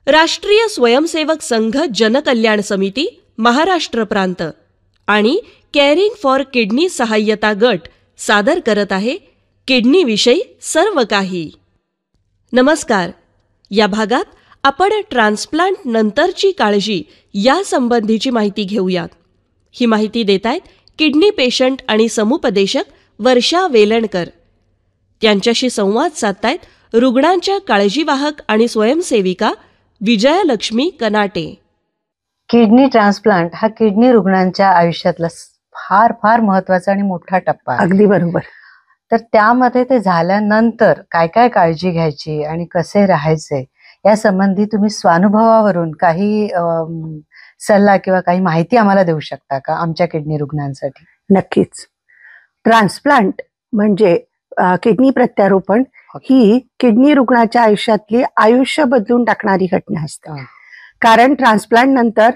राष्ट्रीय स्वयंसेवक संघ जनकल्याण समिती महाराष्ट्र प्रांत आणि केअरिंग फॉर किडनी सहाय्यता गट सादर करत आहे किडनी विषयी सर्व काही. नमस्कार. या भागात आपण ट्रान्सप्लांट नंतरची काळजी या संबंधीची माहिती घेऊयात. ही माहिती देत आहेत किडनी पेशंट आणि समुपदेशक वर्षा वेलणकर. त्यांच्याशी संवाद साधतायत रुग्णांच्या काळजीवाहक आणि स्वयंसेविका विजयालक्ष्मी कनाटे. किडनी ट्रान्सप्लांट हा किडनी रुग्णांच्या आयुष्यातला फार फार महत्वाचा आणि मोठा टप्पा आहे. अगदी बरोबर. तर त्यामध्ये ते झाल्यानंतर काय काय काळजी घ्यायची आणि कसे राहायचे या संबंधी तुम्ही स्वानुभवावरून काही सल्ला किंवा काही माहिती आम्हाला देऊ शकता का आमच्या किडनी रुग्णांसाठी? नक्कीच. ट्रान्सप्लांट म्हणजे किडनी प्रत्यारोपण ही किडनी रुग्णाच्या आयुष्यातली आयुष्य बदलून टाकणारी घटना असते. कारण ट्रान्सप्लांट नंतर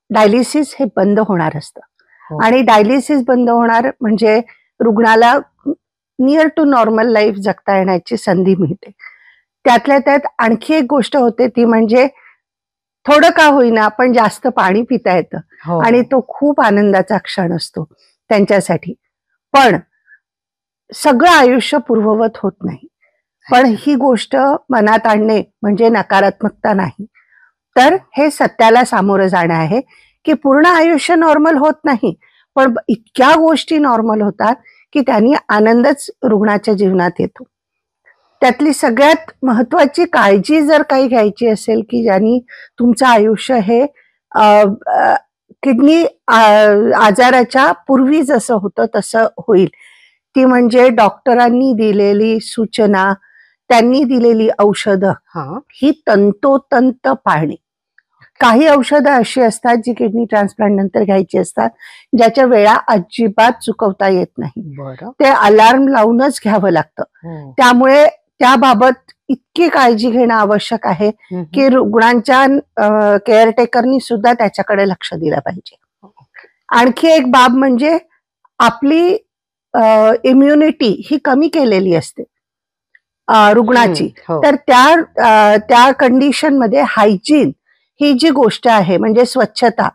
डायलिसिस हे बंद होणार असतं आणि डायलिसिस बंद होणार म्हणजे रुग्णाला नियर टू नॉर्मल लाईफ जगता येण्याची संधी मिळते. त्यातल्या त्यात आणखी एक गोष्ट होते ती म्हणजे थोडं का होईना पण जास्त पाणी पिता येतं आणि तो खूप आनंदाचा क्षण असतो त्यांच्यासाठी. पण सगळं आयुष्य पूर्ववत होत नाही. पण ही गोष्ट मनात आणणे म्हणजे नकारात्मकता नाही, तर हे सत्याला सामोरं जाणं आहे की पूर्ण आयुष्य नॉर्मल होत नाही, पण इतक्या गोष्टी नॉर्मल होतात की त्यांनी आनंदच रुग्णाच्या जीवनात येतो. त्यातली सगळ्यात महत्वाची काळजी जर काही घ्यायची असेल की ज्यांनी तुमचं आयुष्य हे किडनी आजाराच्या पूर्वी जसं होतं तसं होईल, ती म्हणजे डॉक्टरांनी दिलेली सूचना, त्यांनी दिलेली औषधं ही तंतोतंत पाळणे. काही औषधं अशी असतात जी किडनी ट्रान्सप्लांट नंतर घ्यायची असतात ज्याच्या वेळा अजिबात चुकवता येत नाही. ते अलार्म लावूनच घ्यावं लागतं. त्यामुळे त्याबाबत इतकी काळजी घेणं आवश्यक आहे की रुग्णांच्या केअरटेकरनी सुद्धा त्याच्याकडे लक्ष दिलं पाहिजे. आणखी एक बाब म्हणजे आपली इम्युनिटी ही कमी केलेली असते रुग्णाची. तर त्या कंडिशन मध्ये हायजीन ही जी गोष्ट आहे म्हणजे स्वच्छता,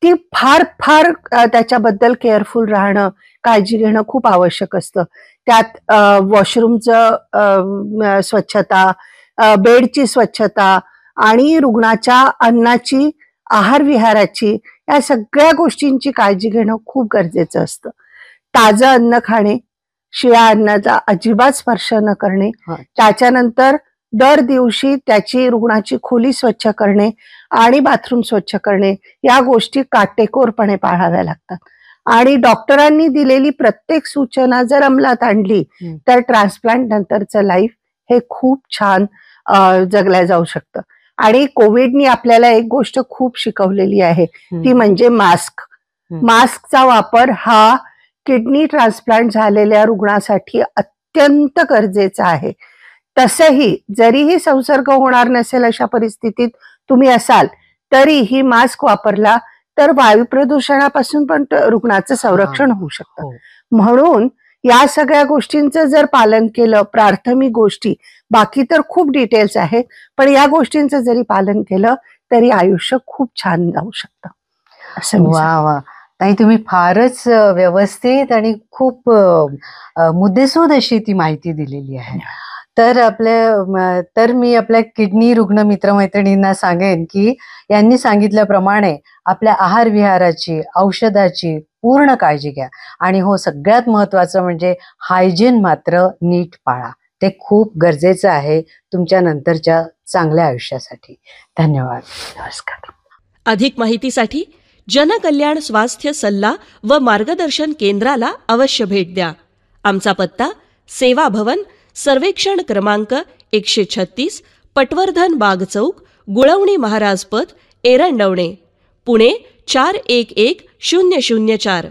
ती फार फार त्याच्याबद्दल केअरफुल राहणं, काळजी घेणं खूप आवश्यक असतं. त्यात वॉशरूमचं स्वच्छता, बेडची स्वच्छता आणि रुग्णाच्या अन्नाची, आहार विहाराची, या सगळ्या गोष्टींची काळजी घेणं खूप गरजेचं असतं. ताजं अन्न खाणे, शिळ्या अन्नाचा अजिबात स्पर्श न करणे, त्याच्यानंतर दर दिवशी त्याची रुग्णाची खोली स्वच्छ करणे आणि बाथरूम स्वच्छ करणे या गोष्टी काटेकोरपणे पाळाव्या लागतात. आणि डॉक्टरांनी दिलेली प्रत्येक सूचना जर अंमलात आणली तर ट्रान्सप्लांट नंतरचं लाईफ हे खूप छान जगल्या जाऊ शकतं. आणि कोविडनी आपल्याला एक गोष्ट खूप शिकवलेली आहे ती म्हणजे मास्क. मास्कचा वापर हा किडनी ट्रान्सप्लांट झालेल्या रुग्णासाठी अत्यंत गरजेचा आहे. तसंही जरीही संसर्ग होणार नसेल अशा परिस्थितीत तुम्ही असाल तरीही मास्क वापरला तर वायू प्रदूषणापासून पण रुग्णाचं संरक्षण होऊ शकतं. म्हणून या सगळ्या गोष्टींचं जर पालन केलं, प्राथमिक गोष्टी, बाकी तर खूप डिटेल्स आहेत, पण या गोष्टींचं जरी पालन केलं तरी आयुष्य खूप छान जाऊ शकतं असं. वा वा ताई, तुम्ही फारच व्यवस्थित आणि खूप मुद्देसूद अशी ती माहिती दिलेली आहे. तर मी आपल्या किडनी रुग्ण मित्रमैत्रिणींना सांगेन की यांनी सांगितल्याप्रमाणे आपल्या आहार विहाराची, औषधाची पूर्ण काळजी घ्या आणि हो, सगळ्यात महत्वाचं म्हणजे हायजीन मात्र नीट पाळा. ते खूप गरजेचं आहे तुमच्या नंतरच्या चांगल्या आयुष्यासाठी. धन्यवाद. नमस्कार. अधिक माहितीसाठी जनकल्याण स्वास्थ्य सल्ला व मार्गदर्शन केंद्राला अवश्य भेट द्या. आमचा पत्ता सेवा भवन, सर्वेक्षण क्रमांक 136, पटवर्धन बाग चौक, गुळवणी महाराज पथ, एरंडवणे, पुणे 411004.